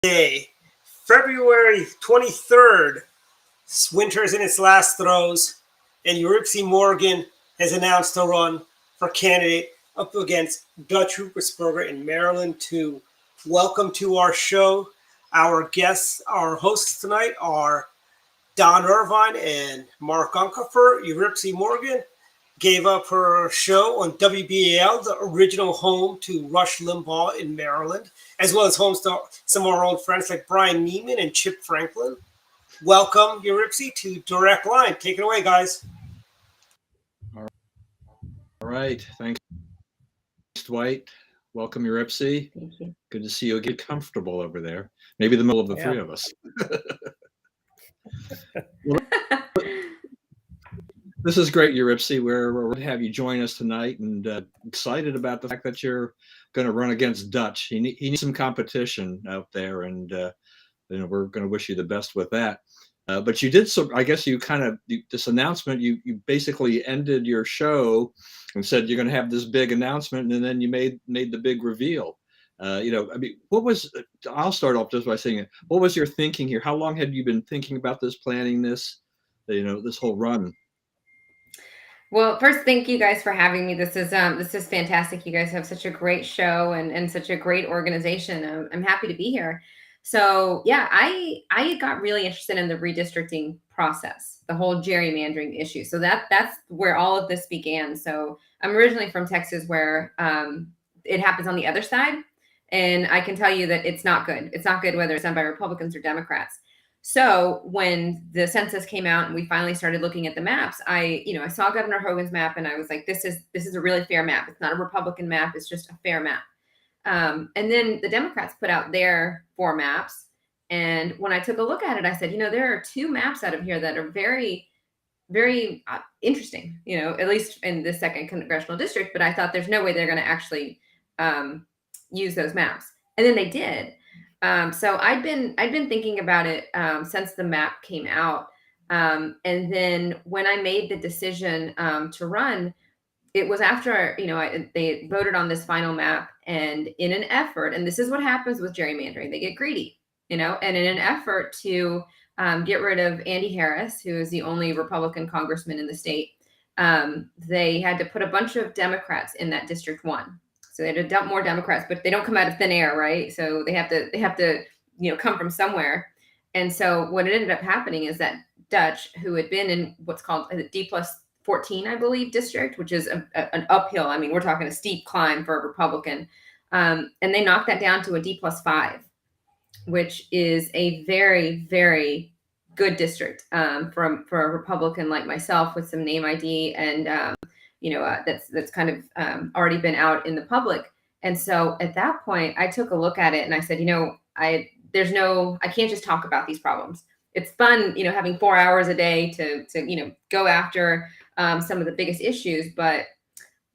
Day, February 23rd. Winter is in its last throes, and Yuripzy Morgan has announced to run for candidate up against Dutch Ruppersberger in Maryland too. Welcome to our show. Our guests, our hosts tonight are Don Irvine and Mark Unkefer. Yuripzy Morgan gave up her show on WBAL, the original home to Rush Limbaugh in Maryland, as well as homes to some of our old friends like Brian Neiman and Chip Franklin. Welcome, Yuripzy, to Direct Line. Take it away, guys. All right. Thanks, Dwight. Welcome, Yuripzy. Thank you. Good to see you get comfortable over there. Maybe the middle of the three of us. Well, this is great, Yuripzy. We're going to have you join us tonight, and excited about the fact that you're going to run against Dutch. He needs some competition out there, and we're going to wish you the best with that. But you did so. I guess you kind of this announcement. You basically ended your show and said you're going to have this big announcement, and then you made the big reveal. What was? I'll start off just by saying, what was your thinking here? How long had you been thinking about this, planning this? This whole run. Well, first, thank you guys for having me. This is fantastic. You guys have such a great show and such a great organization. I'm happy to be here. So yeah, I got really interested in the redistricting process, the whole gerrymandering issue. So that's where all of this began. So I'm originally from Texas, where it happens on the other side, and I can tell you that it's not good. It's not good whether it's done by Republicans or Democrats. So when the census came out and we finally started looking at the maps, I saw Governor Hogan's map, and I was like, this is a really fair map. It's not a Republican map. It's just a fair map. And then the Democrats put out their 4 maps. And when I took a look at it, I said, there are 2 maps out of here that are very, very interesting, at least in the 2nd congressional district. But I thought there's no way they're going to actually use those maps. And then they did. So I'd been thinking about it since the map came out. And then when I made the decision to run, it was after, they voted on this final map, and in an effort, and this is what happens with gerrymandering, they get greedy, and in an effort to get rid of Andy Harris, who is the only Republican congressman in the state, they had to put a bunch of Democrats in that District 1. So they had to dump more Democrats, but they don't come out of thin air, right? So they have to come from somewhere. And so what ended up happening is that Dutch, who had been in what's called a D+14, I believe, district, which is an uphill. I mean, we're talking a steep climb for a Republican. And they knocked that down to a D+5, which is a very, very good district for a Republican like myself with some name ID and that's kind of already been out in the public. And so at that point, I took a look at it and I said, I can't just talk about these problems. It's fun, having 4 hours a day to go after some of the biggest issues, but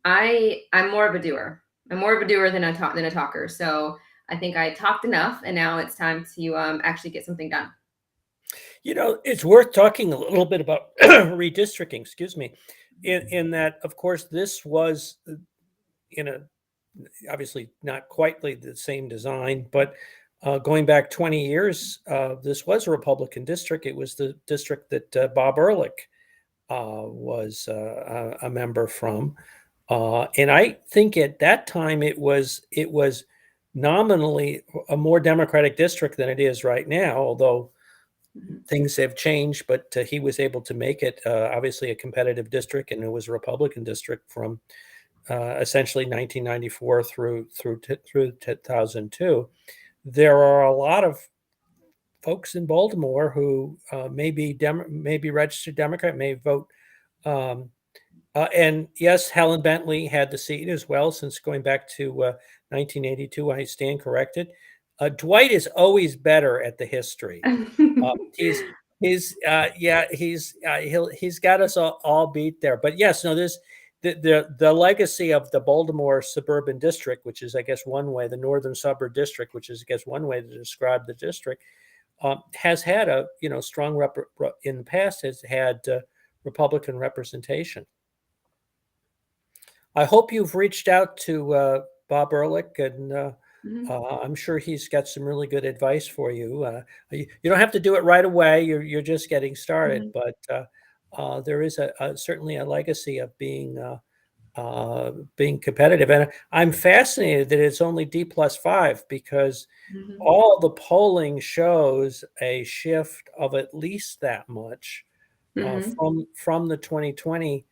I'm more of a doer. I'm more of a doer than a talker. So I think I talked enough, and now it's time to actually get something done. It's worth talking a little bit about redistricting, excuse me, in that, of course, this was obviously not quite the same design, but going back 20 years, this was a Republican district. It was the district that Bob Ehrlich was a member from. And I think at that time it was nominally a more Democratic district than it is right now, although things have changed, but he was able to make it obviously a competitive district, and it was a Republican district from essentially 1994 through 2002. There are a lot of folks in Baltimore who may be registered Democrat, may vote. And yes, Helen Bentley had the seat as well, since going back to 1982. I stand corrected. Dwight is always better at the history. He's got us all beat there. But yes, no, there's the legacy of the Baltimore suburban district, which is, I guess, one way, the northern suburb district, which is, I guess, one way to describe the district, has had a strong in the past has had Republican representation. I hope you've reached out to Bob Ehrlich and I'm sure he's got some really good advice for you. You don't have to do it right away. You're just getting started, but there is certainly a legacy of being competitive. And I'm fascinated that it's only D+5 because all the polling shows a shift of at least that much from the 2020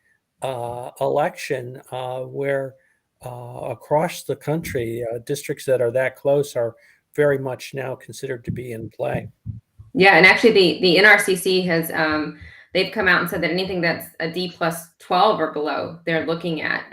election, where across the country, districts that are that close are very much now considered to be in play. Yeah, and actually the NRCC has they've come out and said that anything that's a D+12 or below, they're looking at.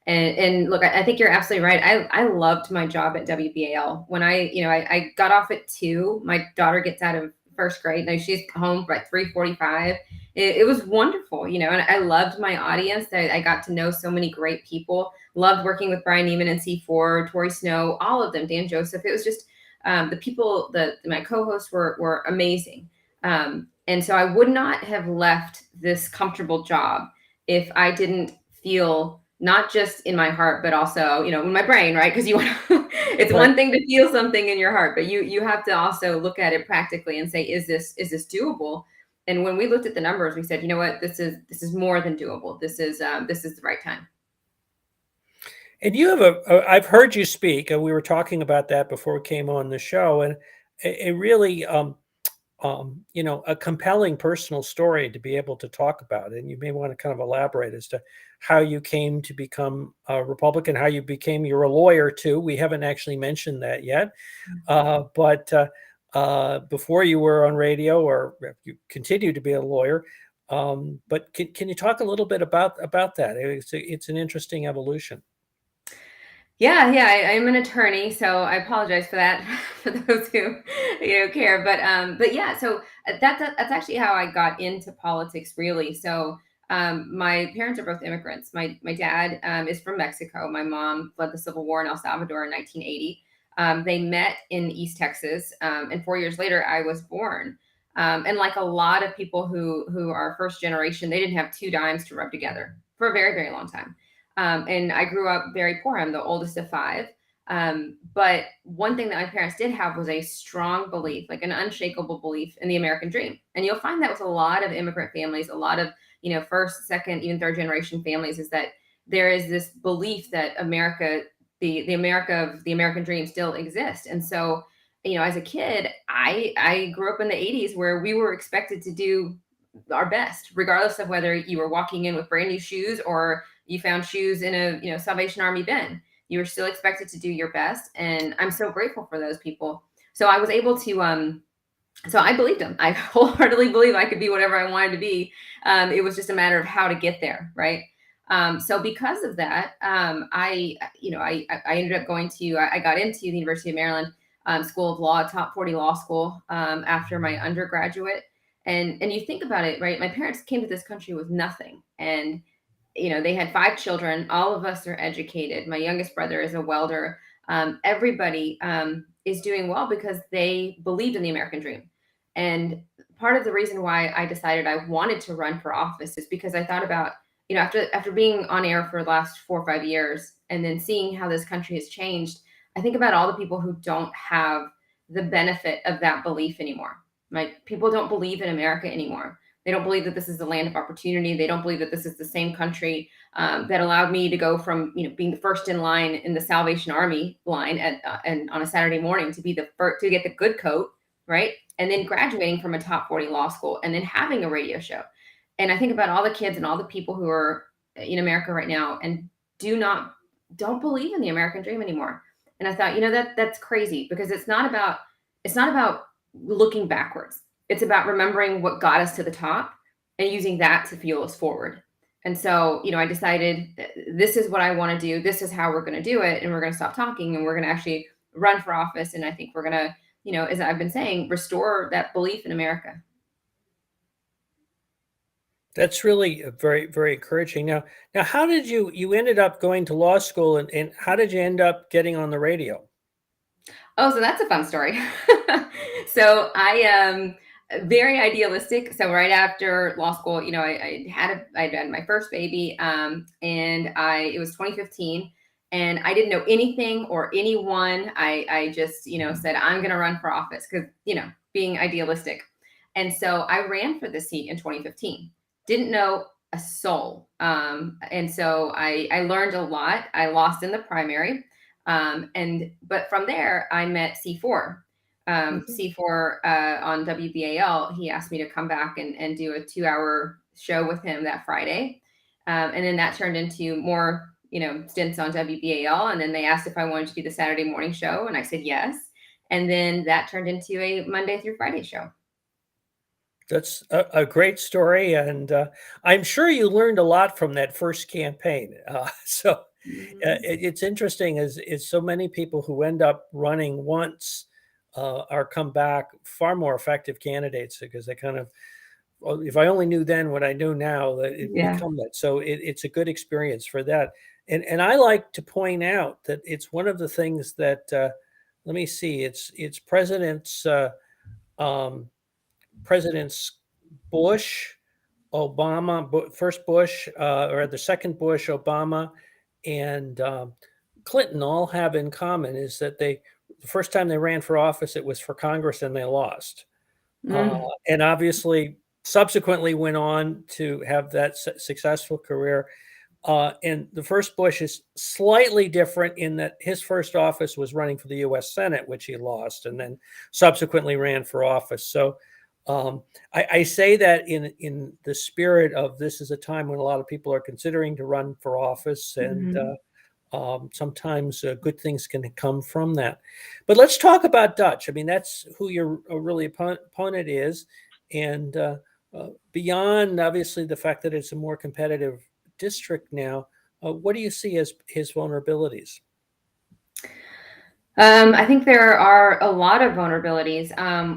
And look, I think you're absolutely right. I loved my job at WBAL. When I got off at 2, my daughter gets out of first grade. Now she's home by 3:45. It was wonderful, and I loved my audience. I got to know so many great people. Loved working with Brian Neiman and C4, Tori Snow, all of them, Dan Joseph. It was just the people, my co-hosts were amazing. And so I would not have left this comfortable job if I didn't feel, not just in my heart, but also, in my brain, right? Because it's one thing to feel something in your heart, but you have to also look at it practically and say, is this doable? And when we looked at the numbers, we said, you know what, this is more than doable. This is the right time. And you have I've heard you speak, and we were talking about that before we came on the show, and it really, a compelling personal story to be able to talk about. And you may want to kind of elaborate as to how you came to become a Republican, how you're a lawyer too. We haven't actually mentioned that yet, but before you were on radio, or you continue to be a lawyer. But can you talk a little bit about that? It's an interesting evolution. Yeah, I'm an attorney, so I apologize for that for those who care. But yeah, so that's actually how I got into politics, really. So my parents are both immigrants. My dad is from Mexico. My mom fled the Civil War in El Salvador in 1980. They met in East Texas, and 4 years later, I was born. And like a lot of people who are first generation, they didn't have 2 dimes to rub together for a very, very long time. And I grew up very poor. I'm the oldest of 5. But one thing that my parents did have was a strong belief, like an unshakable belief in the American dream. And you'll find that with a lot of immigrant families, a lot of, first, second, even third generation families, is that there is this belief that America, the America of the American dream still exists. And so, as a kid, I grew up in the 80s where we were expected to do our best, regardless of whether you were walking in with brand new shoes or you found shoes in a Salvation Army bin. You were still expected to do your best, and I'm so grateful for those people. So I was able to so I believed them. I wholeheartedly believe I could be whatever I wanted to be. It was just a matter of how to get there, right? So because of that, I ended up I got into the University of Maryland School of Law, top 40 law school after my undergraduate. And you think about it, right? My parents came to this country with nothing, and they had 5 children. All of us are educated. My youngest brother is a welder. Everybody is doing well because they believed in the American dream. And part of the reason why I decided I wanted to run for office is because I thought about, after being on air for the last 4 or 5 years and then seeing how this country has changed, I think about all the people who don't have the benefit of that belief anymore. People don't believe in America anymore. They don't believe that this is the land of opportunity. They don't believe that this is the same country that allowed me to go from, being the first in line in the Salvation Army line and on a Saturday morning to be the first to get the good coat, right? And then graduating from a top 40 law school and then having a radio show. And I think about all the kids and all the people who are in America right now and don't believe in the American dream anymore. And I thought, that's crazy, because it's not about looking backwards. It's about remembering what got us to the top and using that to fuel us forward. And so, I decided this is what I want to do. This is how we're going to do it. And we're going to stop talking and we're going to actually run for office. And I think we're going to, as I've been saying, restore that belief in America. That's really very, very encouraging. Now, how did you ended up going to law school, and how did you end up getting on the radio? Oh, so that's a fun story. So I am very idealistic. So right after law school, I had my first baby, and it was 2015, And I didn't know anything or anyone. I just, said, I'm going to run for office because, being idealistic. And so I ran for the seat in 2015. Didn't know a soul. And so I learned a lot. I lost in the primary. But from there, I met C4. C4 on WBAL, he asked me to come back and do a 2-hour show with him that Friday. And then that turned into more, stints on WBAL. And then they asked if I wanted to do the Saturday morning show. And I said yes. And then that turned into a Monday through Friday show. That's a great story. And I'm sure you learned a lot from that first campaign. It's interesting is so many people who end up running once are come back far more effective candidates because they kind of, well, if I only knew then what I know now, that it become that. So it's a good experience for that. And I like to point out that it's one of the things that, let me see, it's Presidents Bush, Obama, first Bush, or the second Bush, Obama, and Clinton all have in common is that the first time they ran for office, it was for Congress and they lost. And obviously subsequently went on to have that successful career. And the first Bush is slightly different in that his first office was running for the U.S. Senate, which he lost, and then subsequently ran for office. So I say that in the spirit of this is a time when a lot of people are considering to run for office, and sometimes good things can come from that. But let's talk about Dutch. I mean, that's who your really opponent is. And beyond, obviously, the fact that it's a more competitive district now, what do you see as his vulnerabilities? I think there are a lot of vulnerabilities.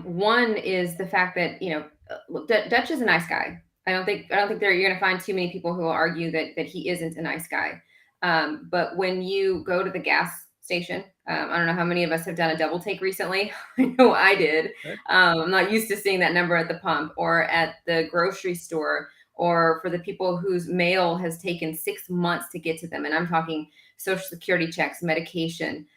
One is the fact that, Dutch is a nice guy. I don't think you're going to find too many people who will argue that he isn't a nice guy. But when you go to the gas station, I don't know how many of us have done a double take recently. I know I did. I'm not used to seeing that number at the pump or at the grocery store, or for the people whose mail has taken 6 months to get to them. And I'm talking Social Security checks, medication.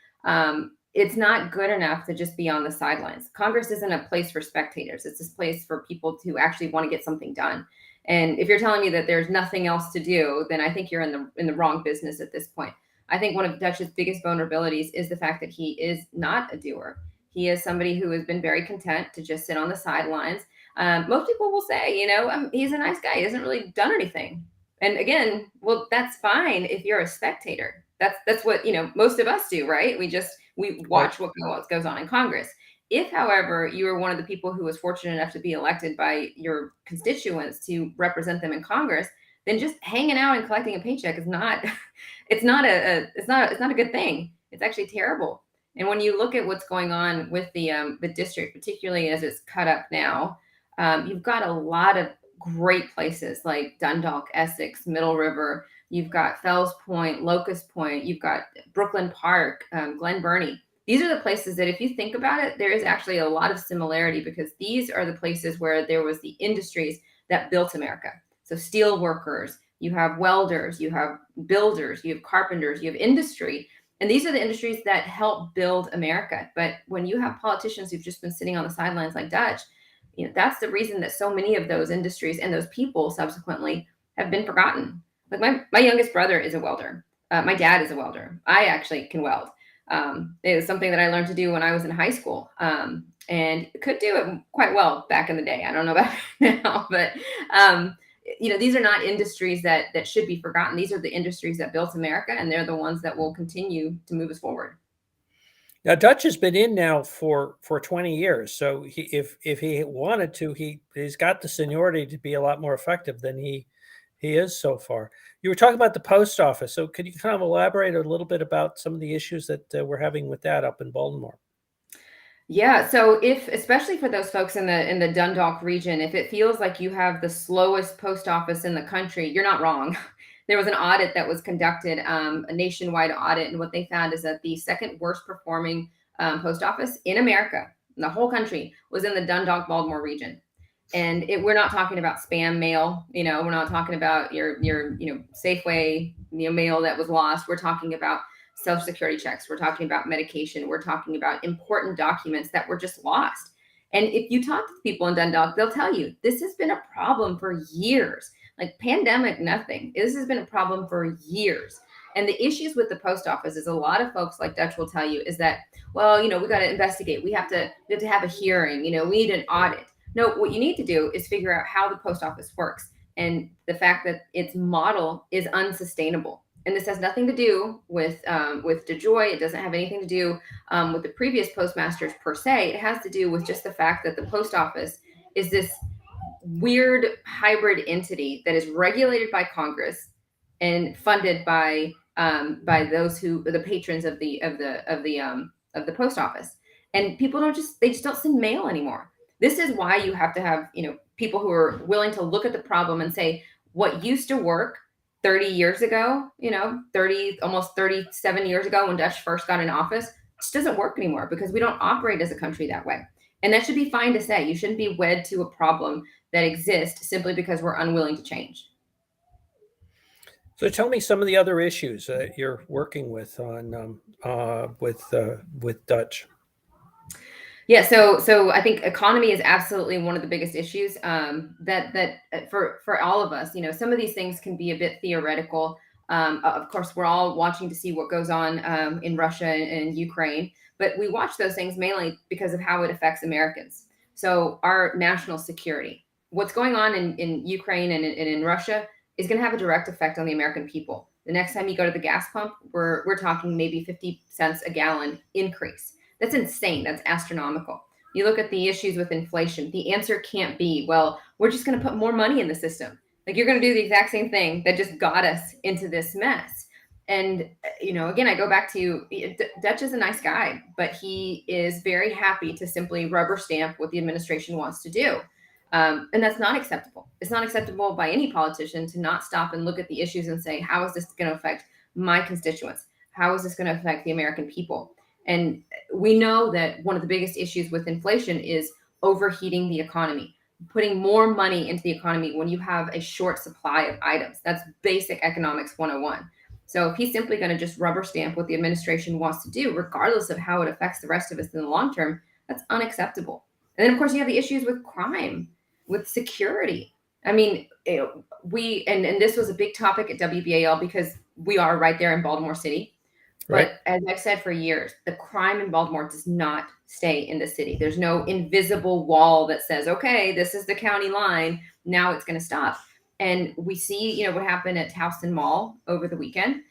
It's not good enough to just be on the sidelines. Congress isn't a place for spectators. It's this place for people to actually want to get something done. And if you're telling me that there's nothing else to do, then I think you're in the wrong business at this point. I think one of Dutch's biggest vulnerabilities is the fact that he is not a doer. He is somebody who has been very content to just sit on the sidelines. Most people will say, he's a nice guy. He hasn't really done anything. And again, well, that's fine if you're a spectator. That's what, most of us do, right? We watch what goes on in Congress. If, however, you are one of the people who was fortunate enough to be elected by your constituents to represent them in Congress, then just hanging out and collecting a paycheck is not, it's not a good thing. It's actually terrible. And when you look at what's going on with the district, particularly as it's cut up now, you've got a lot of great places like Dundalk, Essex, Middle River. You've got Fells Point, Locust Point. You've got Brooklyn Park, Glen Burnie. These are the places that if you think about it, there is actually a lot of similarity because these are the places where there was the industries that built America. So steel workers, you have welders, you have builders, you have carpenters, you have industry. And these are the industries that help build America. But when you have politicians who've just been sitting on the sidelines like Dutch, that's the reason that so many of those industries and those people subsequently have been forgotten. Like my youngest brother is a welder. My dad is a welder. I actually can weld. It was something that I learned to do when I was in high school, and could do it quite well back in the day. I don't know about now, but these are not industries that should be forgotten. These are the industries that built America, and they're the ones that will continue to move us forward. Now, Dutch has been in now for 20 years. So if he wanted to, he's got the seniority to be a lot more effective than he is so far. You were talking about the post office. So could you kind of elaborate a little bit about some of the issues that we're having with that up in Baltimore? Yeah. So especially for those folks in the Dundalk region, if it feels like you have the slowest post office in the country, you're not wrong. There was an audit that was conducted, a nationwide audit, and what they found is that the second worst performing post office in America, in the whole country, was in the Dundalk, Baltimore region. And we're not talking about spam mail, we're not talking about your Safeway mail that was lost. We're talking about Social Security checks. We're talking about medication. We're talking about important documents that were just lost. And if you talk to people in Dundalk, they'll tell you this has been a problem for years. Like pandemic, nothing. This has been a problem for years. And the issues with the post office is a lot of folks like Dutch will tell you is that, well, we got to investigate. We have to have a hearing. We need an audit. No, what you need to do is figure out how the post office works and the fact that its model is unsustainable. And this has nothing to do with DeJoy. It doesn't have anything to do with the previous postmasters per se. It has to do with just the fact that the post office is this weird hybrid entity that is regulated by Congress and funded by those who are the patrons of the post office. And people just don't send mail anymore. This is why you have to have people who are willing to look at the problem and say what used to work 30 years ago, 30, almost 37 years ago when Dutch first got in office, just doesn't work anymore because we don't operate as a country that way. And that should be fine to say. You shouldn't be wed to a problem that exists simply because we're unwilling to change. So tell me some of the other issues that you're working with on with Dutch. Yeah, so I think economy is absolutely one of the biggest issues that for all of us. Some of these things can be a bit theoretical. Of course, we're all watching to see what goes on in Russia and Ukraine, but we watch those things mainly because of how it affects Americans. So our national security, what's going on in Ukraine and in Russia is going to have a direct effect on the American people. The next time you go to the gas pump, we're talking maybe 50 cents a gallon increase. That's insane. That's astronomical. You look at the issues with inflation. The answer can't be, well, we're just going to put more money in the system. Like you're going to do the exact same thing that just got us into this mess. And, again, I go back to Dutch is a nice guy, but he is very happy to simply rubber stamp what the administration wants to do. And that's not acceptable. It's not acceptable by any politician to not stop and look at the issues and say, how is this going to affect my constituents? How is this going to affect the American people? And we know that one of the biggest issues with inflation is overheating the economy, putting more money into the economy when you have a short supply of items. That's basic economics 101. So if he's simply going to just rubber stamp what the administration wants to do, regardless of how it affects the rest of us in the long term, that's unacceptable. And then, of course, you have the issues with crime, with security. I mean, and this was a big topic at WBAL because we are right there in Baltimore City. Right. But as I've said for years, the crime in Baltimore does not stay in the city. There's no invisible wall that says, okay, this is the county line. Now it's going to stop. And we see, what happened at Towson Mall over the weekend.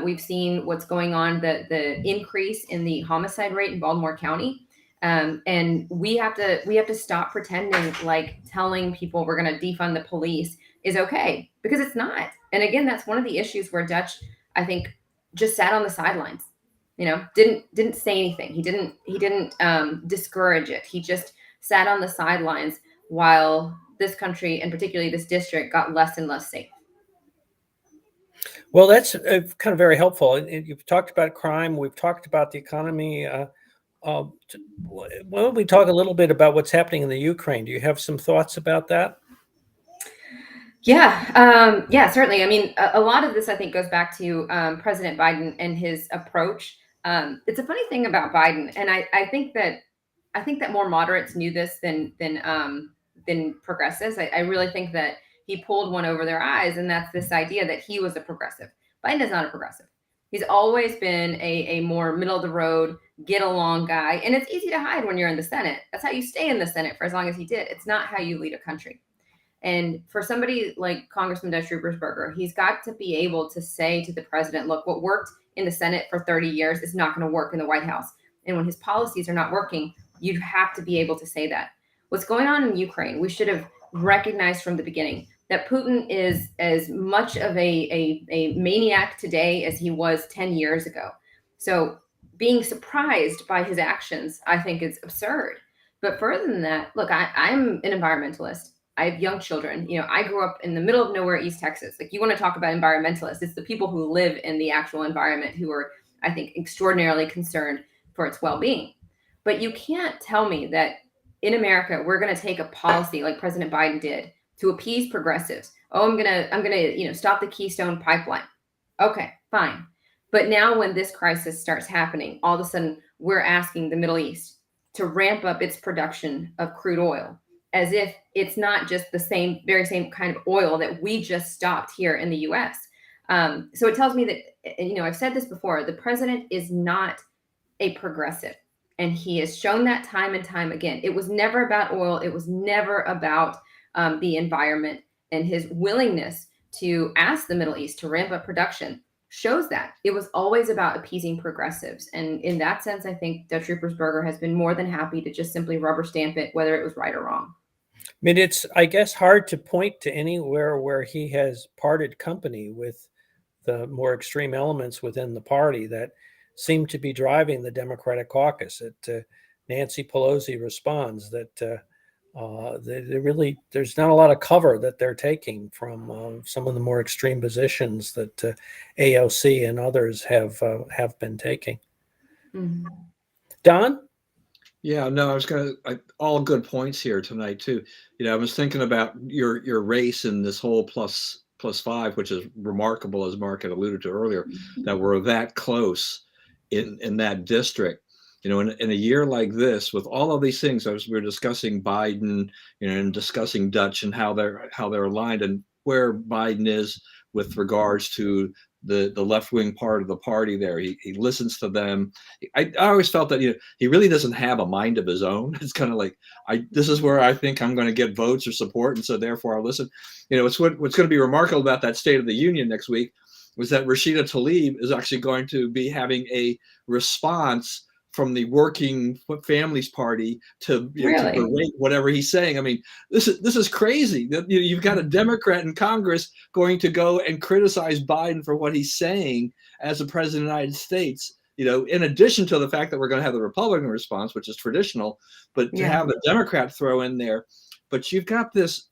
We've seen what's going on, the increase in the homicide rate in Baltimore County. And we have to stop pretending like telling people we're going to defund the police is okay, because it's not. And again, that's one of the issues where Dutch, I think, just sat on the sidelines, didn't say anything. He didn't discourage it. He just sat on the sidelines while this country, and particularly this district, got less and less safe. Well, that's kind of very helpful. And you've talked about crime. We've talked about the economy. Why don't we talk a little bit about what's happening in the Ukraine? Do you have some thoughts about that? Yeah, certainly. I mean, a lot of this, I think, goes back to President Biden and his approach. It's a funny thing about Biden, and I think that more moderates knew this than progressives. I really think that he pulled one over their eyes, and that's this idea that he was a progressive. Biden is not a progressive. He's always been a more middle of the road, get along guy, and it's easy to hide when you're in the Senate. That's how you stay in the Senate for as long as he did. It's not how you lead a country. And for somebody like Congressman Dutch Ruppersberger, he's got to be able to say to the president, look, what worked in the Senate for 30 years is not going to work in the White House. And when his policies are not working, you have to be able to say that. What's going on in Ukraine, we should have recognized from the beginning that Putin is as much of a maniac today as he was 10 years ago. So being surprised by his actions, I think, is absurd. But further than that, look, I'm an environmentalist. I have young children. I grew up in the middle of nowhere, East Texas. Like, you want to talk about environmentalists, it's the people who live in the actual environment who are, I think, extraordinarily concerned for its well-being. But you can't tell me that in America, we're going to take a policy like President Biden did to appease progressives. Oh, I'm gonna stop the Keystone Pipeline. Okay, fine. But now when this crisis starts happening, all of a sudden we're asking the Middle East to ramp up its production of crude oil, as if it's not just the very same kind of oil that we just stopped here in the US. So it tells me that, I've said this before, the president is not a progressive. And he has shown that time and time again. It was never about oil. It was never about the environment. And his willingness to ask the Middle East to ramp up production shows that. It was always about appeasing progressives. And in that sense, I think Dutch Ruppersberger has been more than happy to just simply rubber stamp it, whether it was right or wrong. I mean, it's, I guess, hard to point to anywhere where he has parted company with the more extreme elements within the party that seem to be driving the Democratic caucus. Nancy Pelosi responds that they really, there's not a lot of cover that they're taking from some of the more extreme positions that AOC and others have been taking. Mm-hmm. Don? Yeah, no, I was all good points here tonight too. I was thinking about your race in this whole plus 5, which is remarkable, as Mark had alluded to earlier, that we're that close in that district. In a year like this, with all of these things, as we were discussing Biden, and discussing Dutch and how they're aligned and where Biden is with regards to the left-wing part of the party there. He listens to them. I always felt that he really doesn't have a mind of his own. It's kind of like, this is where I think I'm going to get votes or support, and so therefore I'll listen. It's what's going to be remarkable about that State of the Union next week was that Rashida Tlaib is actually going to be having a response from the Working Families Party to, Really? to berate whatever he's saying. I mean, this is crazy. You've got a Democrat in Congress going to go and criticize Biden for what he's saying as a president of the United States. In addition to the fact that we're going to have the Republican response, which is traditional, but to have the Democrat throw in there. But you've got this,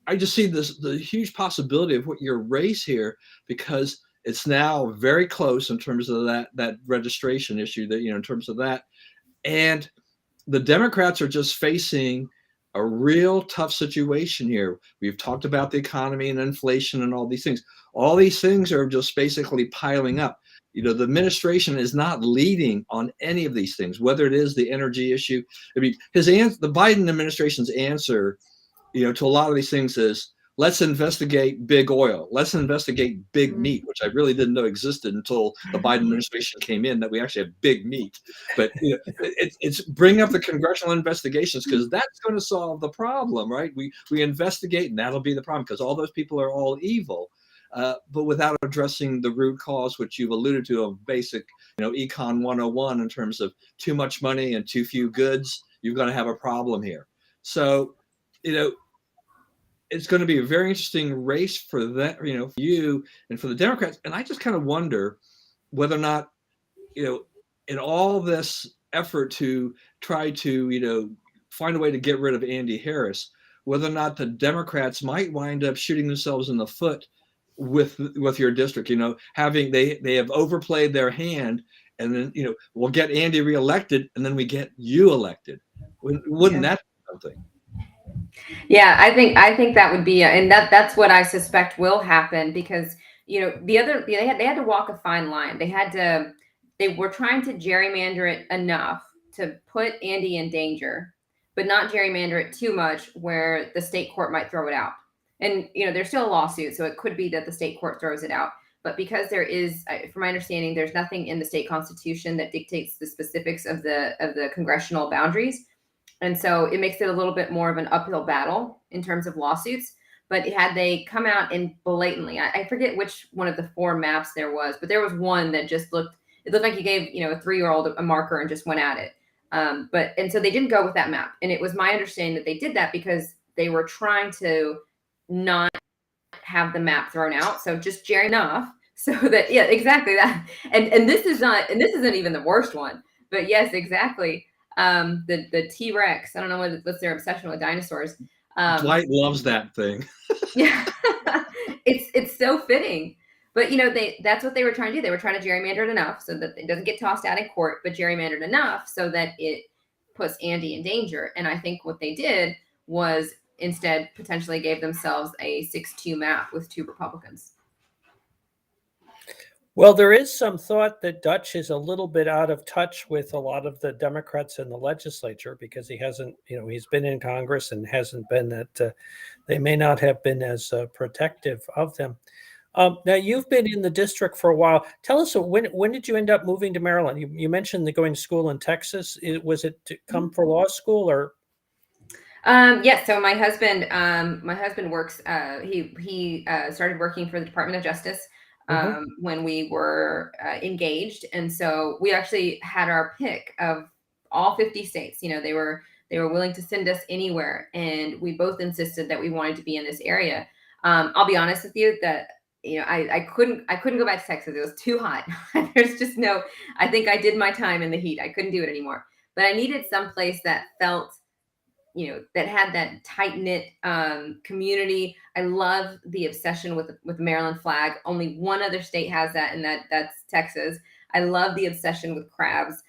I just see the huge possibility of what your race here, because it's now very close in terms of that registration issue, that in terms of that, and the Democrats are just facing a real tough situation here. We've talked about the economy and inflation and all these things. All these things are just basically piling up. The administration is not leading on any of these things, whether it is the energy issue. I mean, the Biden administration's answer, to a lot of these things is, let's investigate big oil. Let's investigate big meat, which I really didn't know existed until the Biden administration came in, that we actually have big meat. But it's bring up the congressional investigations, because that's going to solve the problem, right? We investigate, and that'll be the problem, because all those people are all evil. But without addressing the root cause, which you've alluded to, of basic, Econ 101, in terms of too much money and too few goods, you're going to have a problem here. So, it's going to be a very interesting race for that, for you and for the Democrats. And I just kind of wonder whether or not, in all this effort to try to, find a way to get rid of Andy Harris, whether or not the Democrats might wind up shooting themselves in the foot with your district, having they have overplayed their hand, and then, we'll get Andy reelected, and then we get you elected. Wouldn't that be something? Yeah, I think that would be, and that's what I suspect will happen, because they had to walk a fine line. They were trying to gerrymander it enough to put Andy in danger, but not gerrymander it too much where the state court might throw it out. And there's still a lawsuit, so it could be that the state court throws it out. But because there is, from my understanding, there's nothing in the state constitution that dictates the specifics of the congressional boundaries. And so it makes it a little bit more of an uphill battle in terms of lawsuits. But had they come out and blatantly, I forget which one of the 4 maps there was, but there was one that just looked like you gave, a 3-year-old a marker and just went at it. And so they didn't go with that map. And it was my understanding that they did that because they were trying to not have the map thrown out. So just gerry enough so that, yeah, exactly that. And this isn't even the worst one, but yes, exactly. The T-Rex, I don't know what's their obsession with dinosaurs. Dwight loves that thing. Yeah, it's so fitting. But that's what they were trying to do. They were trying to gerrymander it enough so that it doesn't get tossed out in court, but gerrymandered enough so that it puts Andy in danger. And I think what they did was instead potentially gave themselves a 6-2 map with 2 Republicans. Well, there is some thought that Dutch is a little bit out of touch with a lot of the Democrats in the legislature because he hasn't, he's been in Congress and hasn't been that, they may not have been as protective of them. Now, you've been in the district for a while. Tell us, when did you end up moving to Maryland? You mentioned going to school in Texas. Was it to come for law school or? Yes. So my husband works. He started working for the Department of Justice when we were engaged, and so we actually had our pick of all 50 states. They were willing to send us anywhere, and we both insisted that we wanted to be in this area. I'll be honest with you that I couldn't go back to Texas. It was too hot. There's just no. I think I did my time in the heat. I couldn't do it anymore. But I needed some place that felt that had that tight knit community. I love the obsession with the Maryland flag. Only one other state has that, and that's Texas. I love the obsession with crabs.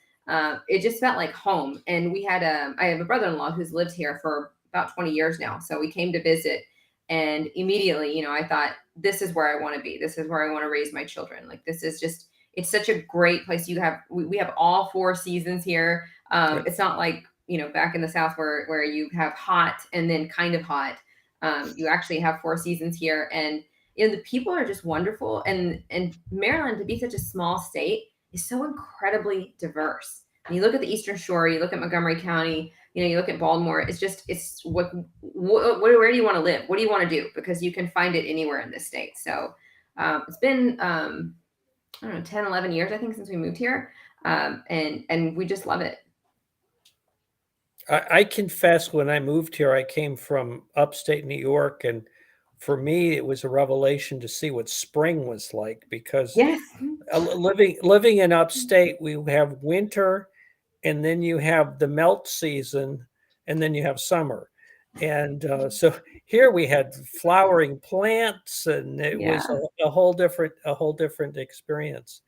It just felt like home. And I have a brother-in-law who's lived here for about 20 years now. So we came to visit, and immediately, I thought, this is where I want to be. This is where I want to raise my children. Like, this is just, it's such a great place. We have all 4 seasons here. It's not like, back in the South where you have hot and then kind of hot. You actually have 4 seasons here, and the people are just wonderful. And Maryland, to be such a small state, is so incredibly diverse. And you look at the Eastern Shore, you look at Montgomery County, you look at Baltimore. It's where do you want to live? What do you want to do? Because you can find it anywhere in this state. So it's been I don't know, 10, 11 years, I think, since we moved here, and we just love it. I confess, when I moved here, I came from upstate New York, and for me, it was a revelation to see what spring was like, because Yes. living in upstate, we have winter, and then you have the melt season, and then you have summer. And so here we had flowering plants, and it was a whole different experience.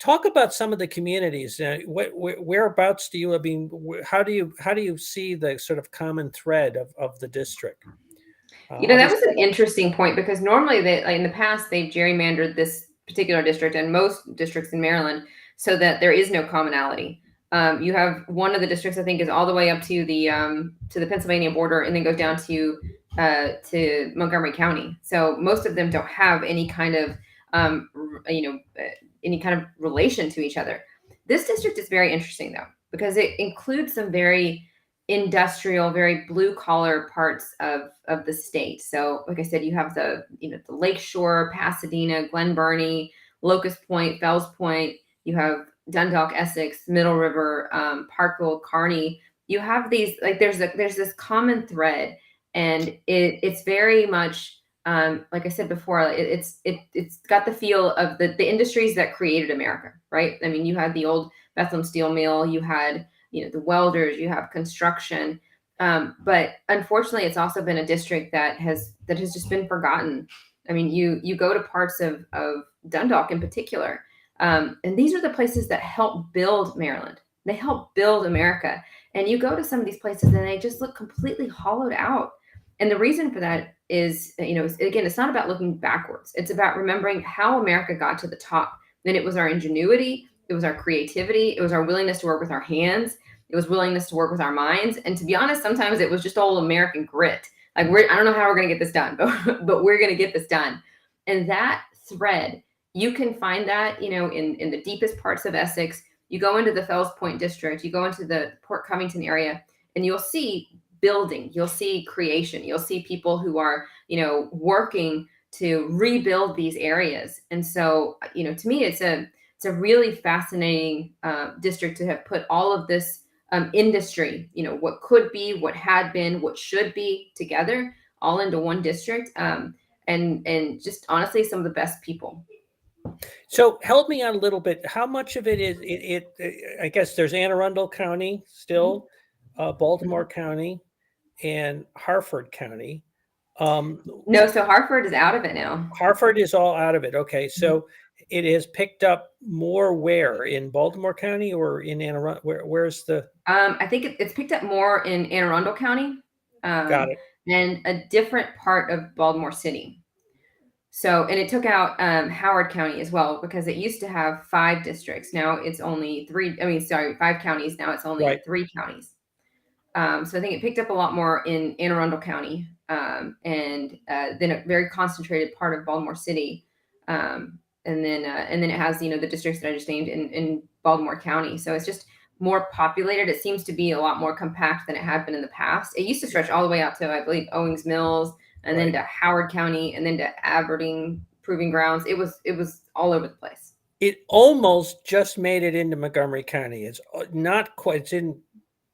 Talk about some of the communities. Whereabouts do you live? I mean, how do you see the sort of common thread of the district? That was an interesting point, because normally in the past they've gerrymandered this particular district and most districts in Maryland so that there is no commonality. You have one of the districts, I think, is all the way up to the Pennsylvania border and then goes down to Montgomery County. So most of them don't have any kind of any kind of relation to each other. This district is very interesting, though, because it includes some very industrial, very blue collar parts of the state. So, like I said, you have the Lakeshore, Pasadena, Glen Burnie, Locust Point, Fells Point. You have Dundalk, Essex, Middle River, Parkville, Kearney. You have these, like, there's this common thread, and it's very much like I said before, it's got the feel of the industries that created America, right? I mean, you had the old Bethlehem Steel Mill, you had the welders, you have construction, but unfortunately, it's also been a district that has just been forgotten. I mean, you go to parts of Dundalk in particular, and these are the places that help build Maryland. They help build America, and you go to some of these places and they just look completely hollowed out. And the reason for that is, again, it's not about looking backwards. It's about remembering how America got to the top. And it was our ingenuity, it was our creativity, it was our willingness to work with our hands, it was willingness to work with our minds. And to be honest, sometimes it was just all American grit. Like, I don't know how we're going to get this done, but we're going to get this done. And that thread, you can find that, in the deepest parts of Essex. You go into the Fells Point district, you go into the Port Covington area, and you'll see building, you'll see creation, you'll see people who are, working to rebuild these areas. And so, to me, it's a really fascinating district to have put all of this industry, what could be, what had been, what should be together, all into one district, and just honestly, some of the best people. So help me out a little bit. How much of it is I guess there's Anne Arundel County still, Baltimore County, and Harford County. No, so Harford is out of it now. Harford is all out of it. Okay, so it has picked up more where, in Baltimore County or in Anne Arundel? Where's the? I think it's picked up more in Anne Arundel County. Got it. And a different part of Baltimore City. So, and it took out Howard County as well, because it used to have 5 districts. Now it's only 3. I mean, sorry, 5 counties. Now it's only Right. 3 counties. So I think it picked up a lot more in Anne Arundel County, and then a very concentrated part of Baltimore City. And then it has, the districts that I just named in Baltimore County. So it's just more populated. It seems to be a lot more compact than it had been in the past. It used to stretch all the way out to, I believe, Owings Mills, and then to Howard County, and then to Aberdeen Proving Grounds. It was all over the place. It almost just made it into Montgomery County. It's not quite.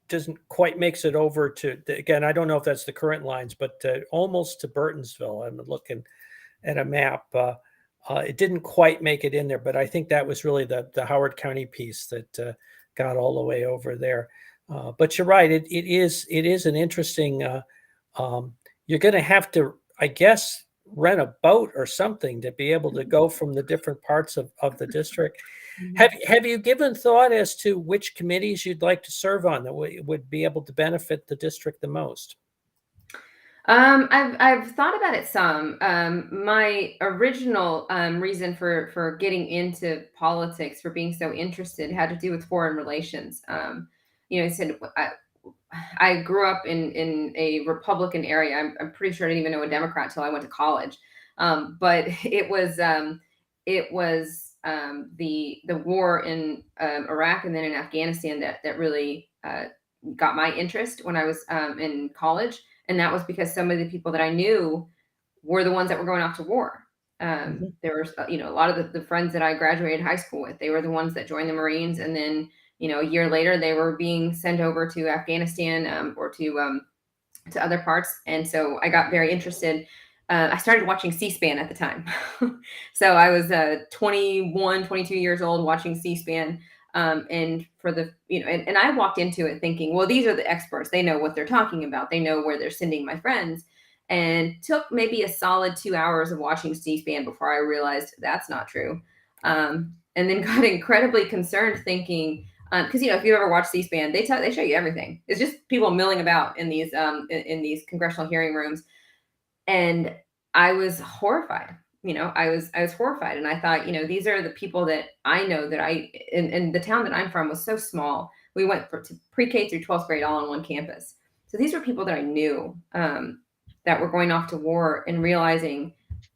Doesn't quite makes it over to, again, I don't know if that's the current lines, but almost to Burtonsville. I'm looking at a map. It didn't quite make it in there, but I think that was really the Howard County piece that got all the way over there. But you're right. It is an interesting. You're going to have to, I guess, rent a boat or something to be able to go from the different parts of the district. Have you given thought as to which committees you'd like to serve on that would be able to benefit the district the most? I've thought about it some. My original reason for getting into politics, for being so interested, had to do with foreign relations. I said I grew up in a Republican area. I'm pretty sure I didn't even know a Democrat until I went to college. But it was the war in Iraq and then in Afghanistan that really got my interest when I was in college. And that was because some of the people that I knew were the ones that were going off to war. There was, a lot of the friends that I graduated high school with, they were the ones that joined the Marines. And then, a year later, they were being sent over to Afghanistan or to other parts. And so I got very interested. I started watching C-SPAN at the time. So I was 21, 22 years old watching C-SPAN. And for the, and I walked into it thinking, well, these are the experts. They know what they're talking about. They know where they're sending my friends. And took maybe a solid 2 hours of watching C-SPAN before I realized that's not true. And then got incredibly concerned thinking, because if you ever watch C-SPAN, they show you everything. It's just people milling about in these congressional hearing rooms. And I was horrified. I was horrified, and I thought, these are the people that I know that in the town that I'm from was so small. We went to pre-K through 12th grade all on one campus. So these were people that I knew that were going off to war, and realizing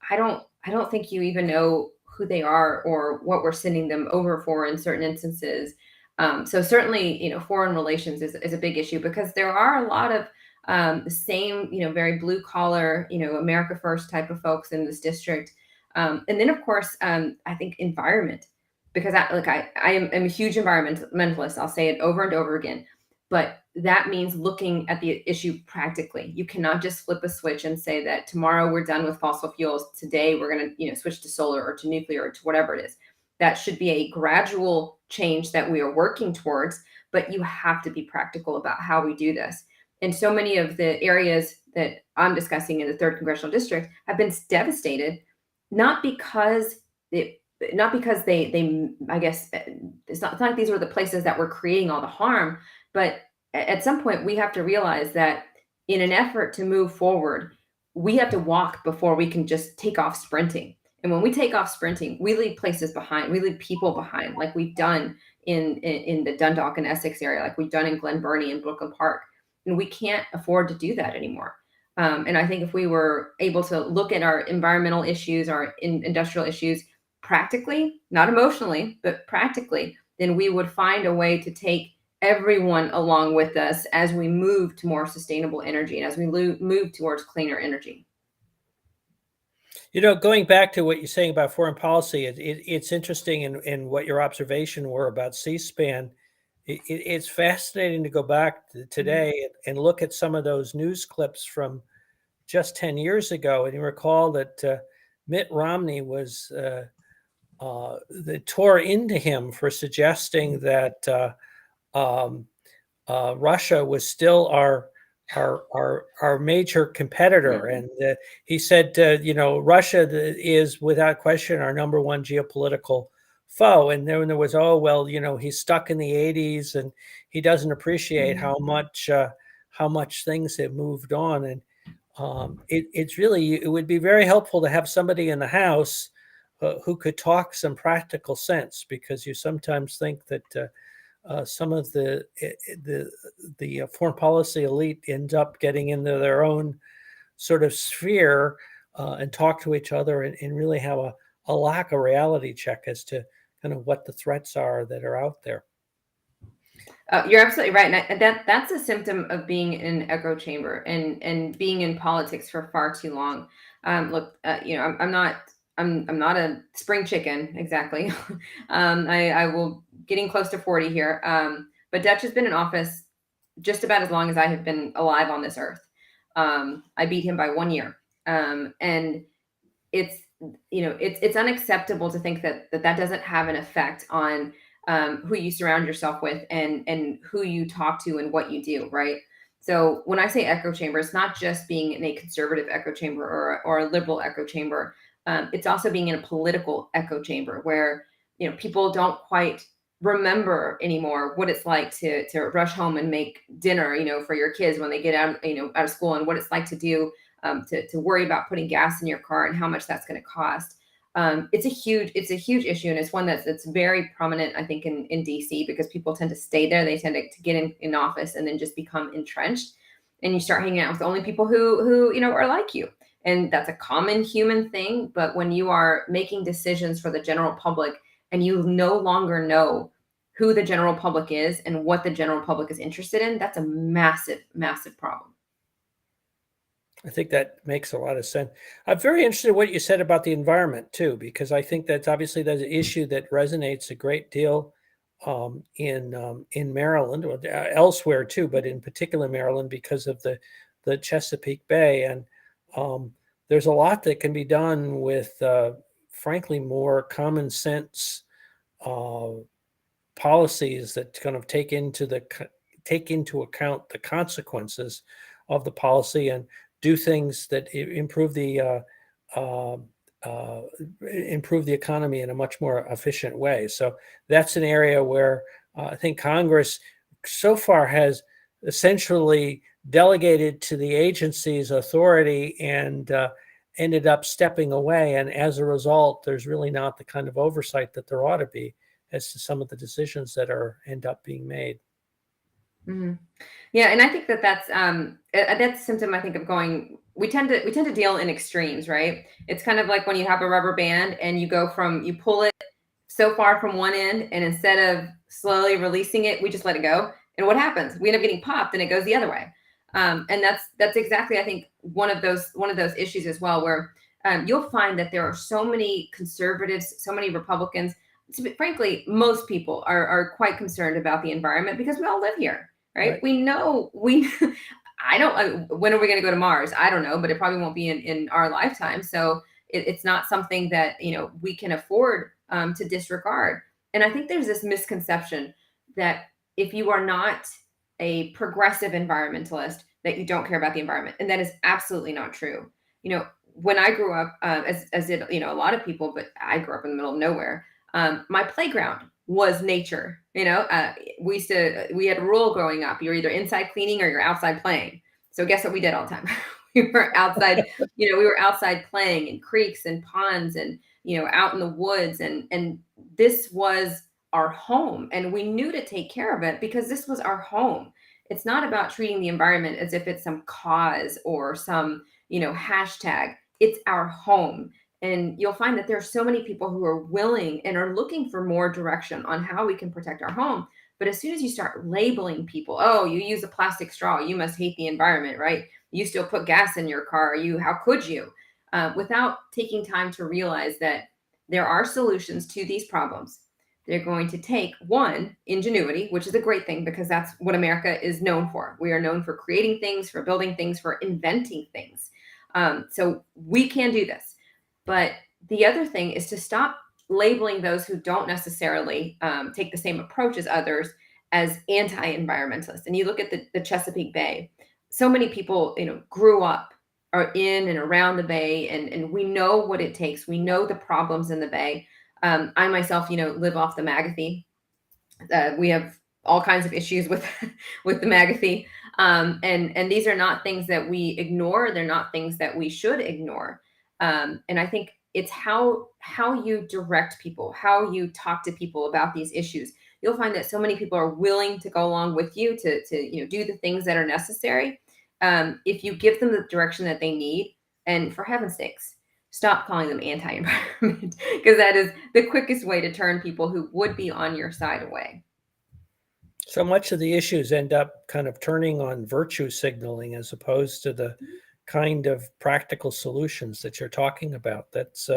I don't think you even know who they are or what we're sending them over for in certain instances. So certainly, foreign relations is a big issue, because there are a lot of the same, very blue collar, America first type of folks in this district. And then of course, I think environment, because I am a huge environmentalist. I'll say it over and over again, but that means looking at the issue practically. You cannot just flip a switch and say that tomorrow we're done with fossil fuels. Today we're going to, switch to solar or to nuclear or to whatever it is. That should be a gradual change that we are working towards, but you have to be practical about how we do this. And so many of the areas that I'm discussing in the 3rd Congressional District have been devastated, not because they, I guess it's not like these were the places that were creating all the harm, but at some point we have to realize that in an effort to move forward, we have to walk before we can just take off sprinting. And when we take off sprinting, we leave places behind, we leave people behind, like we've done in the Dundalk and Essex area, like we've done in Glen Burnie and Brooklyn Park. And we can't afford to do that anymore. And I think if we were able to look at our environmental issues, our industrial issues practically, not emotionally, but practically, then we would find a way to take everyone along with us as we move to more sustainable energy and as we move towards cleaner energy. Going back to what you're saying about foreign policy, it's interesting in what your observation were about C-SPAN. It's fascinating to go back to today and look at some of those news clips from just 10 years ago. And you recall that Mitt Romney was tore into him for suggesting that Russia was still our major competitor. And he said, Russia is without question our number one geopolitical foe. And then there was, he's stuck in the 80s and he doesn't appreciate how much things have moved on. And It's really, it would be very helpful to have somebody in the House who could talk some practical sense, because you sometimes think that some of the foreign policy elite ends up getting into their own sort of sphere and talk to each other and really have a lack of reality check as to kind of what the threats are that are out there. You're absolutely right, and that's a symptom of being in an echo chamber and being in politics for far too long. Look, I'm not a spring chicken exactly. I will getting close to 40 here. But Dutch has been in office just about as long as I have been alive on this earth. I beat him by 1 year, and it's it's unacceptable to think that doesn't have an effect on who you surround yourself with and who you talk to and what you do, right? So when I say echo chamber, it's not just being in a conservative echo chamber or a liberal echo chamber. It's also being in a political echo chamber where people don't quite remember anymore what it's like to rush home and make dinner for your kids when they get out out of school, and what it's like to do to worry about putting gas in your car and how much that's going to cost. It's a huge issue, and it's one that's very prominent, I think, in DC, because people tend to stay there. They tend to get in office and then just become entrenched, and you start hanging out with only people who are like you, and that's a common human thing. But when you are making decisions for the general public and you no longer know who the general public is and what the general public is interested in, that's a massive, massive problem. I think that makes a lot of sense. I'm very interested in what you said about the environment too, because I think that's an issue that resonates a great deal in Maryland, or elsewhere too, but in particular Maryland, because of the Chesapeake Bay. And there's a lot that can be done with, frankly, more common sense policies that kind of take into account the consequences of the policy and do things that improve the economy in a much more efficient way. So that's an area where I think Congress so far has essentially delegated to the agency's authority and ended up stepping away. And as a result, there's really not the kind of oversight that there ought to be as to some of the decisions that end up being made. Mm-hmm. Yeah, and I think that's a symptom, I think, of going. We tend to deal in extremes, right? It's kind of like when you have a rubber band and you pull it so far from one end, and instead of slowly releasing it, we just let it go. And what happens? We end up getting popped, and it goes the other way. And that's exactly, I think, one of those issues as well, where you'll find that there are so many conservatives, so many Republicans. Frankly, most people are quite concerned about the environment because we all live here. Right? We know I don't, when are we going to go to Mars? I don't know, but it probably won't be in our lifetime. So it's not something that, we can afford to disregard. And I think there's this misconception that if you are not a progressive environmentalist, that you don't care about the environment. And that is absolutely not true. When I grew up, as did, a lot of people, but I grew up in the middle of nowhere. My playground was nature. We had a rule growing up. You're either inside cleaning or you're outside playing. So guess what we did all the time? We were outside, we were outside playing in creeks and ponds and, out in the woods. And this was our home, and we knew to take care of it because this was our home. It's not about treating the environment as if it's some cause or some, hashtag. It's our home. And you'll find that there are so many people who are willing and are looking for more direction on how we can protect our home. But as soon as you start labeling people, oh, you use a plastic straw, you must hate the environment, right? You still put gas in your car, how could you? Without taking time to realize that there are solutions to these problems. They're going to take, one, ingenuity, which is a great thing because that's what America is known for. We are known for creating things, for building things, for inventing things. So we can do this. But the other thing is to stop labeling those who don't necessarily take the same approach as others as anti-environmentalists. And you look at the Chesapeake Bay. So many people, grew up or in and around the Bay, and we know what it takes. We know the problems in the Bay. I myself, live off the Magothy. We have all kinds of issues with the Magothy. And these are not things that we ignore. They're not things that we should ignore. And I think it's how you direct people, how you talk to people about these issues. You'll find that so many people are willing to go along with you to do the things that are necessary. If you give them the direction that they need, and for heaven's sakes, stop calling them anti-environment, because that is the quickest way to turn people who would be on your side away. So much of the issues end up kind of turning on virtue signaling as opposed to the kind of practical solutions that you're talking about. That's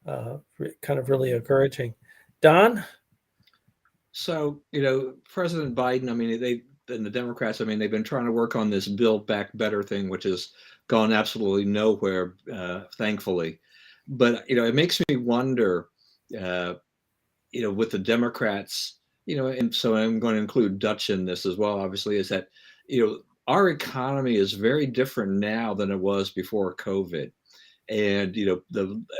kind of really encouraging. Don? So, President Biden, I mean, and the Democrats, I mean, they've been trying to work on this Build Back Better thing, which has gone absolutely nowhere, thankfully. But, it makes me wonder, with the Democrats, and so I'm going to include Dutch in this as well, obviously, is that, our economy is very different now than it was before COVID. And,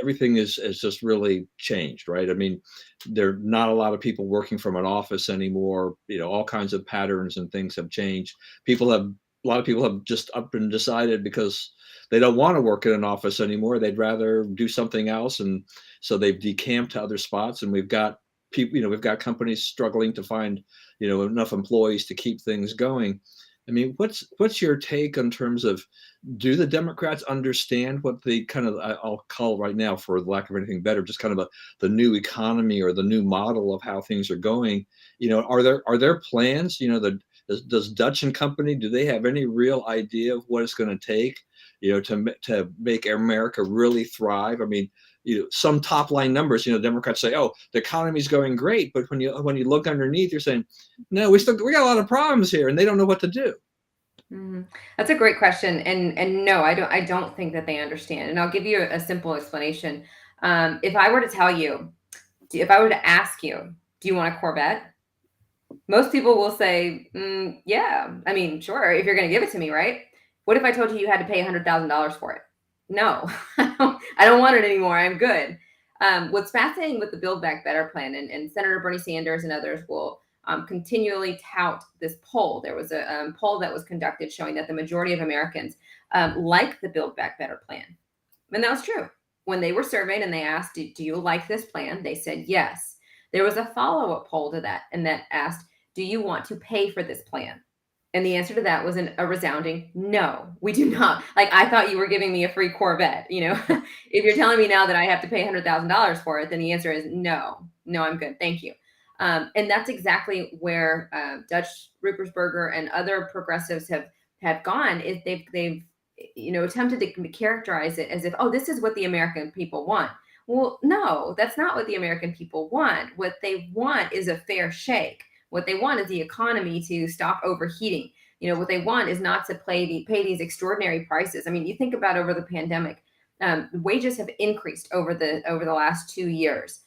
everything has just really changed, right? I mean, there are not a lot of people working from an office anymore. All kinds of patterns and things have changed. A lot of people have just up and decided because they don't want to work in an office anymore. They'd rather do something else. And so they've decamped to other spots, and we've got people, we've got companies struggling to find, enough employees to keep things going. I mean, what's your take in terms of, do the Democrats understand what the kind of, I'll call right now, for lack of anything better, just kind of the new economy or the new model of how things are going? Are there plans? Does Dutch and Company, do they have any real idea of what it's going to take, to make America really thrive? I mean, some top line numbers, Democrats say, oh, the economy's going great, but when you look underneath, you're saying, no, we got a lot of problems here, and they don't know what to do. Mm-hmm. That's a great question, and no, I don't think that they understand. And I'll give you a simple explanation. If I were to tell you, if I were to ask you, do you want a Corvette? Most people will say, yeah. I mean, sure, if you're going to give it to me, right? What if I told you you had to pay $100,000 for it? No, I don't want it anymore. I'm good. What's fascinating with the Build Back Better plan, and Senator Bernie Sanders and others will continually tout this poll. There was a poll that was conducted showing that the majority of Americans like the Build Back Better plan. And that was true. When they were surveyed and they asked, do you like this plan? They said yes. There was a follow-up poll to that, and that asked, do you want to pay for this plan? And the answer to that was a resounding no, we do not. Like, I thought you were giving me a free Corvette. If you're telling me now that I have to pay $100,000 for it, then the answer is no, I'm good. Thank you. And that's exactly where Dutch, Ruppersberger, and other progressives have gone. Is they've attempted to characterize it as if, oh, this is what the American people want. Well, no, that's not what the American people want. What they want is a fair shake. What they want is the economy to stop overheating. What they want is not to pay these extraordinary prices. I mean, you think about over the pandemic, wages have increased over the last 2 years.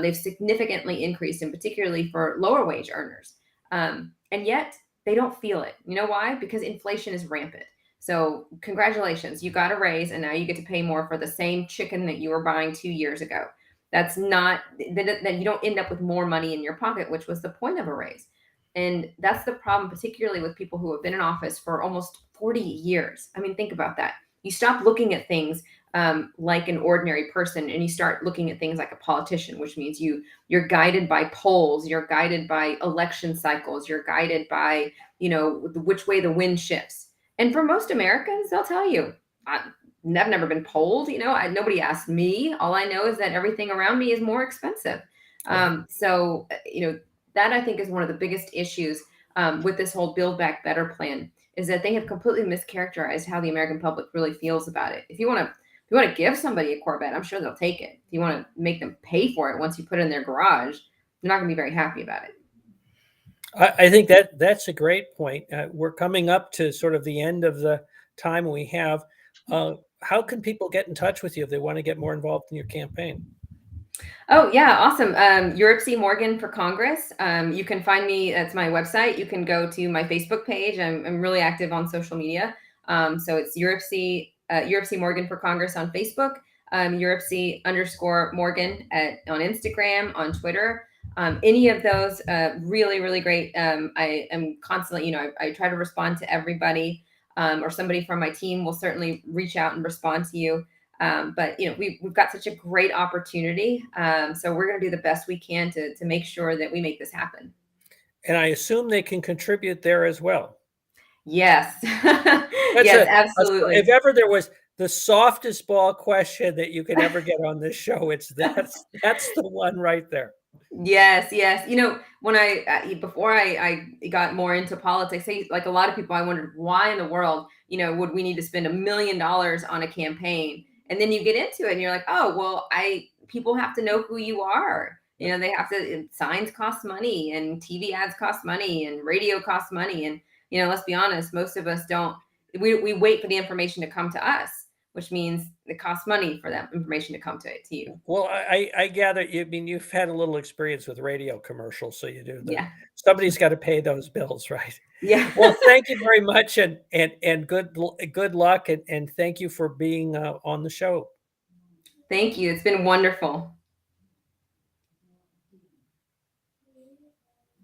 They've significantly increased, and particularly for lower wage earners. And yet they don't feel it. You know why? Because inflation is rampant. So congratulations, you got a raise, and now you get to pay more for the same chicken that you were buying 2 years ago. That's not, then you don't end up with more money in your pocket, which was the point of a raise. And that's the problem, particularly with people who have been in office for almost 40 years. I mean, think about that. You stop looking at things like an ordinary person, and you start looking at things like a politician, which means you're guided by polls, you're guided by election cycles, you're guided by, which way the wind shifts. And for most Americans, they'll tell you, I've never been polled. Nobody asked me. All I know is that everything around me is more expensive. So, that I think is one of the biggest issues with this whole Build Back Better plan, is that they have completely mischaracterized how the American public really feels about it. If you want to give somebody a Corvette, I'm sure they'll take it. If you want to make them pay for it once you put it in their garage, they're not going to be very happy about it. I think that's a great point. We're coming up to sort of the end of the time we have. How can people get in touch with you if they want to get more involved in your campaign? Oh, yeah. Awesome. Yuripzy Morgan for Congress. You can find me. That's my website. You can go to my Facebook page. I'm really active on social media. So it's Yuripzy Morgan for Congress on Facebook, Yuripzy _Morgan on Instagram, on Twitter. Any of those, really, really great. I am constantly, I try to respond to everybody, or somebody from my team will certainly reach out and respond to you. But we've got such a great opportunity. So we're going to do the best we can to make sure that we make this happen. And I assume they can contribute there as well. Yes. Yes, absolutely. If ever there was the softest ball question that you could ever get on this show, that's the one right there. Yes, yes. When before I got more into politics, like a lot of people, I wondered why in the world, would we need to spend $1 million on a campaign? And then you get into it and you're like, oh, well, people have to know who you are. They have to, signs cost money and TV ads cost money and radio costs money. And, let's be honest, most of us we wait for the information to come to us, which means it costs money for that information to come to you. Well, I gather you've had a little experience with radio commercials, so you do. Yeah. Somebody's got to pay those bills, right? Yeah. Well, thank you very much, and good luck, and thank you for being on the show. Thank you. It's been wonderful.